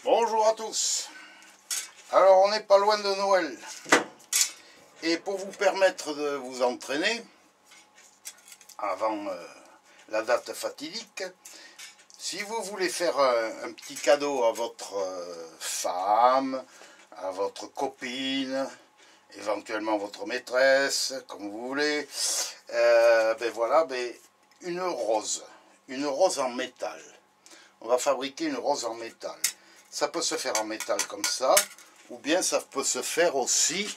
Bonjour à tous. Alors on n'est pas loin de Noël. Et pour vous permettre de vous entraîner avant la date fatidique, si vous voulez faire un petit cadeau à votre femme, à votre copine, éventuellement votre maîtresse, comme vous voulez, une rose en métal. On va fabriquer une rose en métal. Ça peut se faire en métal comme ça, ou bien ça peut se faire aussi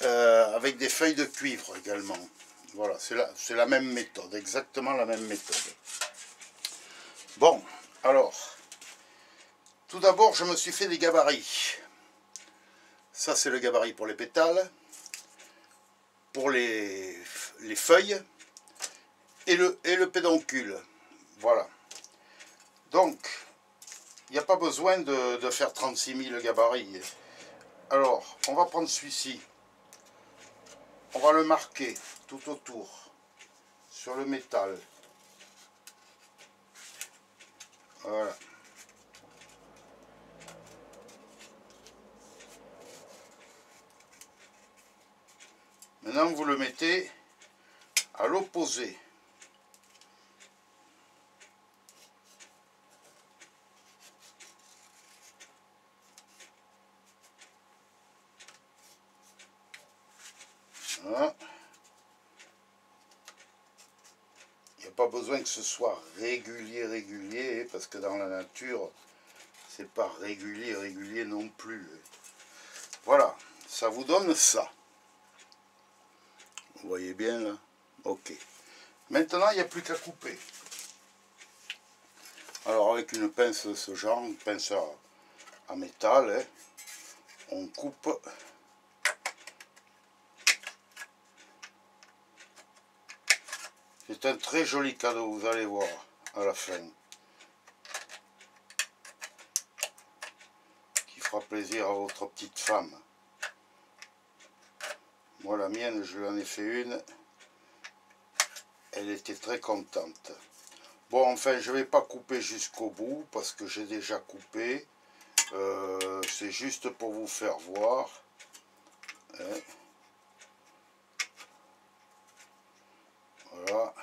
avec des feuilles de cuivre également. Voilà, c'est la même méthode, exactement la même méthode. Bon, alors, tout d'abord, je me suis fait des gabarits. Ça, c'est le gabarit pour les pétales, pour les feuilles et le pédoncule. Voilà. Donc, il n'y a pas besoin de faire 36 000 gabarits. Alors, on va prendre celui-ci. On va le marquer tout autour, sur le métal. Voilà. Maintenant, vous le mettez à l'opposé. Voilà. Il n'y a pas besoin que ce soit régulier, parce que dans la nature, c'est pas régulier non plus. Voilà, ça vous donne ça. Vous voyez bien là? Ok. Maintenant, il n'y a plus qu'à couper. Alors avec une pince de ce genre, une pince à métal, hein, on coupe. C'est un très joli cadeau, vous allez voir à la fin. Qui fera plaisir à votre petite femme. Moi la mienne, je lui en ai fait une. Elle était très contente. Bon, enfin, je ne vais pas couper jusqu'au bout parce que j'ai déjà coupé. C'est juste pour vous faire voir. Hein. Voilà.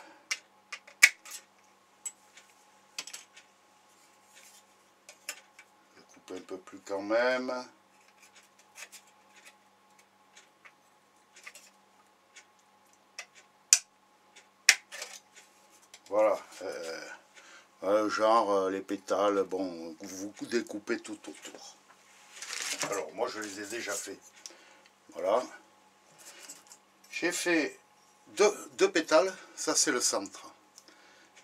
Je coupe un peu plus quand même. Voilà. Genre les pétales, bon, vous découpez tout autour. Alors moi je les ai déjà fait. Voilà. J'ai fait deux pétales, ça c'est le centre.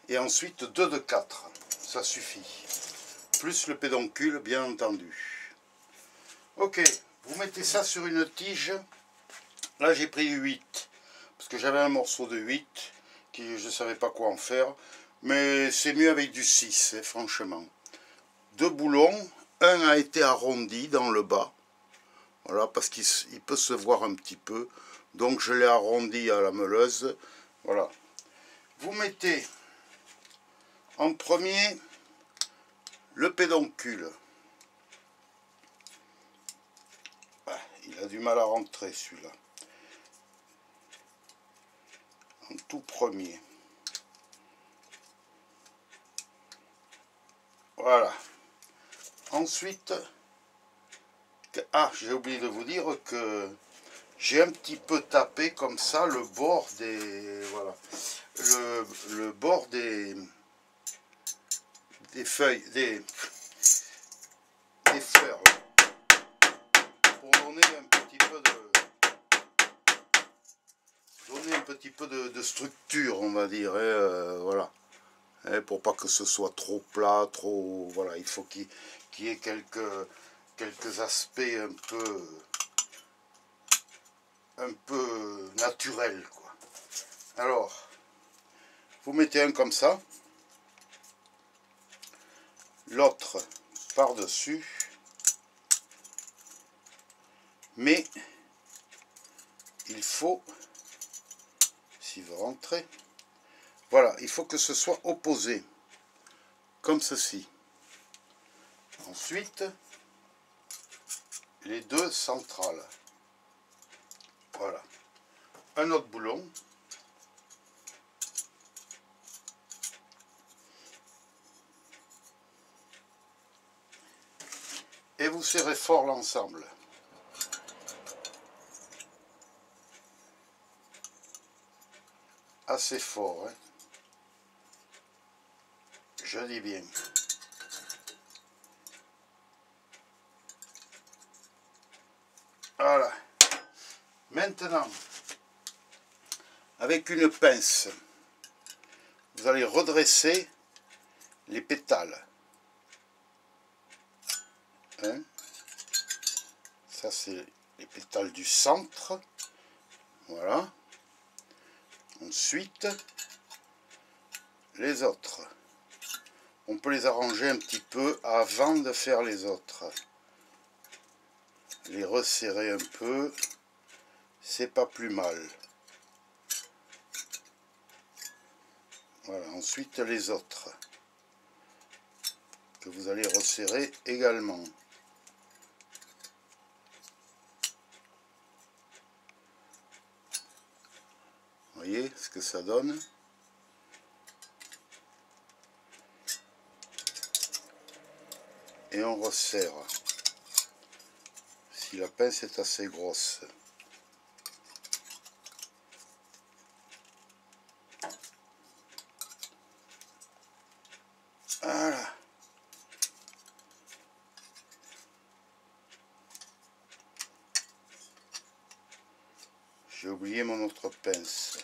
Et ensuite 2 de 4, ça suffit. Plus le pédoncule, bien entendu. Ok, vous mettez ça sur une tige. Là j'ai pris 8, parce que j'avais un morceau de 8, qui je ne savais pas quoi en faire. Mais c'est mieux avec du 6, hein, franchement. 2 boulons, un a été arrondi dans le bas. Voilà, parce qu'il peut se voir un petit peu. Donc je l'ai arrondi à la meuleuse. Voilà. Vous mettez en premier le pédoncule. Ah, il a du mal à rentrer celui-là. En tout premier. Voilà. Ensuite, j'ai oublié de vous dire que j'ai un petit peu tapé comme ça le bord des, voilà, le bord des feuilles, des fleurs, pour donner un petit peu de structure, on va dire, voilà. Et pour pas que ce soit trop plat, trop, voilà, il faut qu'il y ait quelques aspects un peu naturels, quoi. Alors, vous mettez un comme ça, l'autre par-dessus, mais il faut, s'il veut rentrer, voilà, il faut que ce soit opposé, comme ceci. Ensuite, les deux centrales. Voilà. Un autre boulon. Et vous serrez fort l'ensemble. Assez fort, hein. Je dis bien. Voilà. Maintenant, avec une pince, vous allez redresser les pétales. Hein? Ça, c'est les pétales du centre. Voilà. Ensuite, les autres. On peut les arranger un petit peu avant de faire les autres. Les resserrer un peu, c'est pas plus mal. Voilà, ensuite les autres, que vous allez resserrer également. Voyez ce que ça donne. Et on resserre. Si la pince est assez grosse. Voilà. J'ai oublié mon autre pince.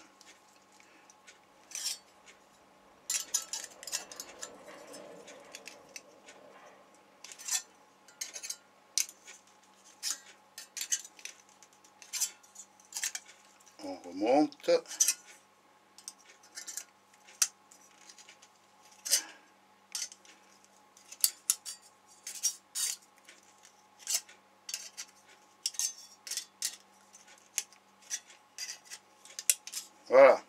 On remonte. Voilà.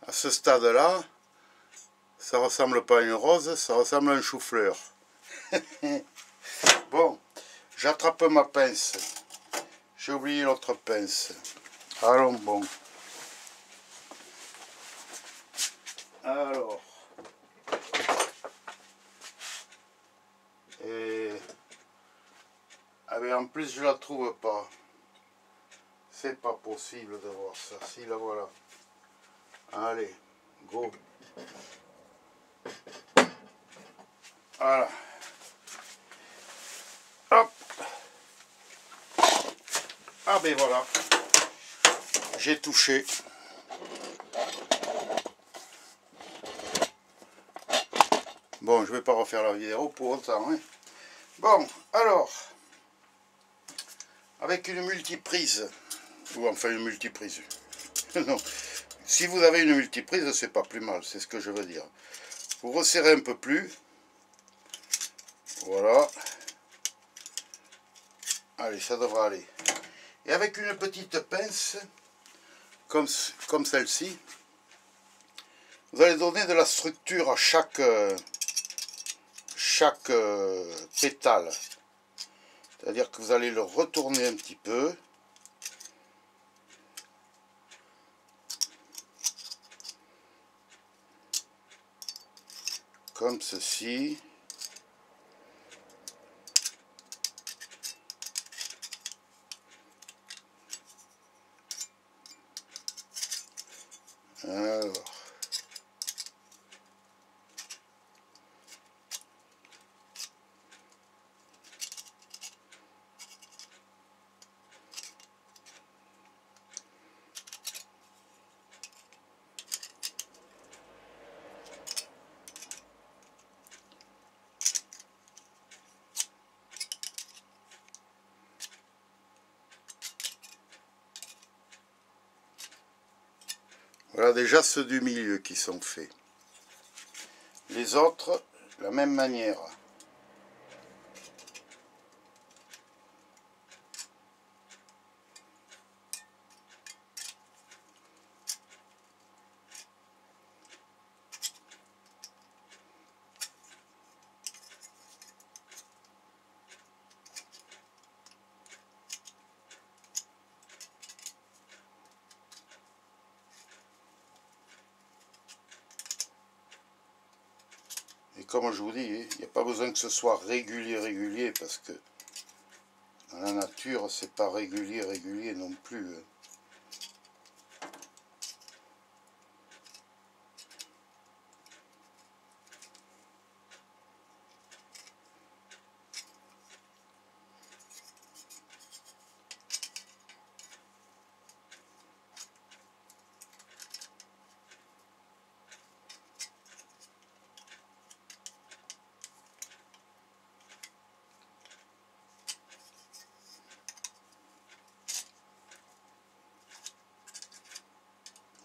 À ce stade-là, ça ressemble pas à une rose, ça ressemble à un chou-fleur. Bon, j'attrape ma pince. J'ai oublié l'autre pince. Allons bon. Alors. Ah ben en plus je la trouve pas. C'est pas possible de voir ça. Si, la voilà. Allez, go. Voilà. Hop. Ah ben voilà. J'ai touché. Bon, je vais pas refaire la vidéo pour autant. Hein. Bon, alors, avec une multiprise, ou enfin une multiprise, non, si vous avez une multiprise, c'est pas plus mal, c'est ce que je veux dire. Vous resserrez un peu plus, voilà, allez, ça devrait aller. Et avec une petite pince, comme celle-ci, vous allez donner de la structure à chaque pétale. C'est-à-dire que vous allez le retourner un petit peu. Comme ceci. Alors. Voilà déjà ceux du milieu qui sont faits. Les autres, la même manière. comme je vous dis, il n'y a pas besoin que ce soit régulier, parce que dans la nature, c'est pas régulier non plus.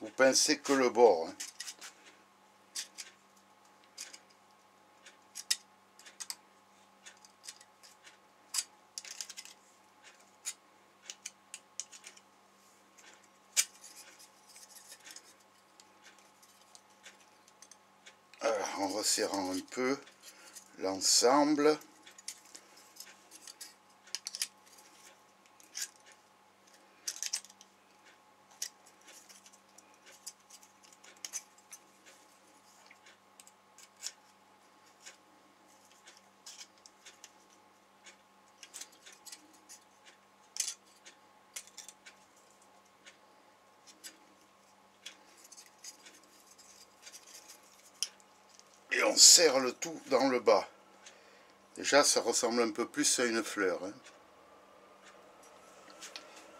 Vous pincez que le bord, hein. Alors, en resserrant un peu l'ensemble. Et on serre le tout dans le bas. Déjà, ça ressemble un peu plus à une fleur, hein.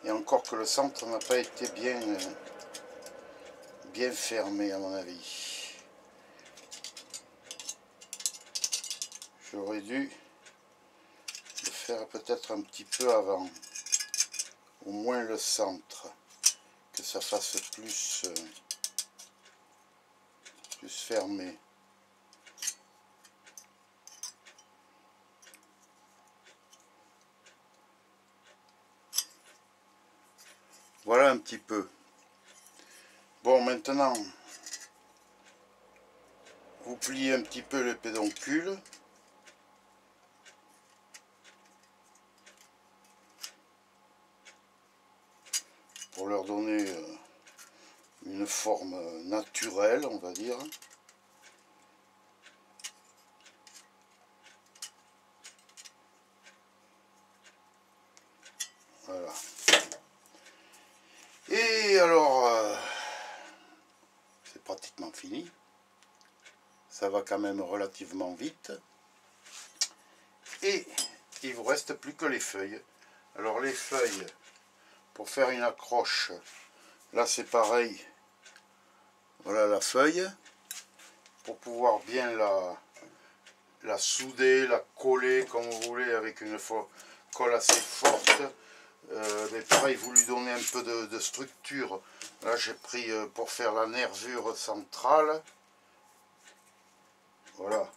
Et encore que le centre n'a pas été bien fermé, à mon avis. J'aurais dû le faire peut-être un petit peu avant. Au moins le centre. Que ça fasse plus fermé. Voilà un petit peu. Bon, maintenant, vous pliez un petit peu le pédoncule. Pour leur donner une forme naturelle, on va dire. Voilà. Et alors, c'est pratiquement fini. Ça va quand même relativement vite. Et il vous reste plus que les feuilles. Alors les feuilles, pour faire une accroche, là c'est pareil. Voilà la feuille. Pour pouvoir bien la souder, la coller comme vous voulez avec une colle assez forte. Mais pareil, vous lui donnez un peu de structure. Là j'ai pris pour faire la nervure centrale. Voilà.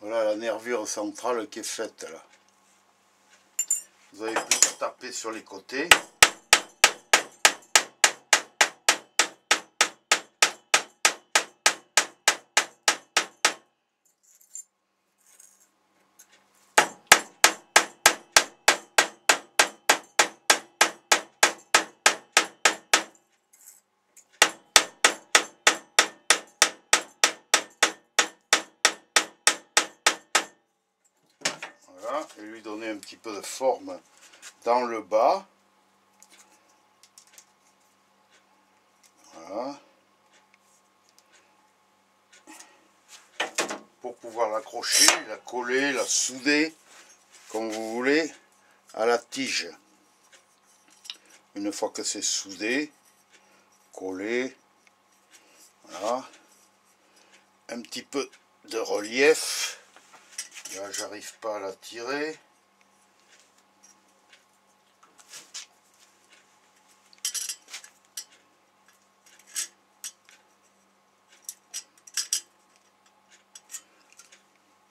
Voilà la nervure centrale qui est faite là. Vous avez plus qu'à taper sur les côtés. Voilà, et lui donner un petit peu de forme dans le bas. Voilà. Pour pouvoir l'accrocher, la coller, la souder, comme vous voulez, à la tige. Une fois que c'est soudé, collé, voilà. Un petit peu de relief. Là, j'arrive pas à la tirer.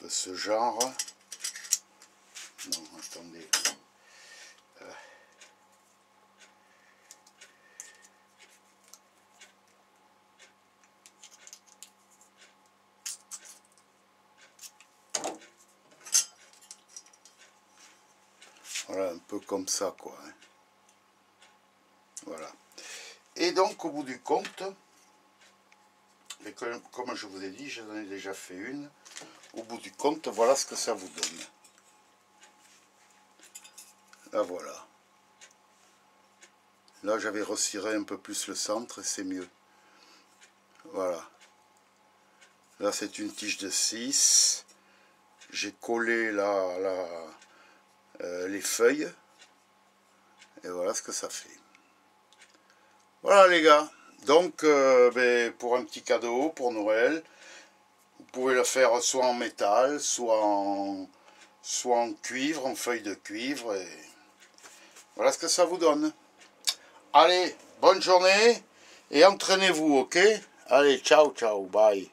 De ce genre. Non, attendez. Voilà, un peu comme ça, quoi. Hein. Voilà. Et donc, au bout du compte, mais comme je vous ai dit, j'en ai déjà fait une. Au bout du compte, voilà ce que ça vous donne. Là, voilà. Là, j'avais resserré un peu plus le centre et c'est mieux. Voilà. Là, c'est une tige de 6. J'ai collé là, les feuilles. Et voilà ce que ça fait. Voilà les gars. Donc, pour un petit cadeau, pour Noël, vous pouvez le faire soit en métal, soit en cuivre, en feuille de cuivre. Et voilà ce que ça vous donne. Allez, bonne journée et entraînez-vous, ok? Allez, ciao, ciao, bye.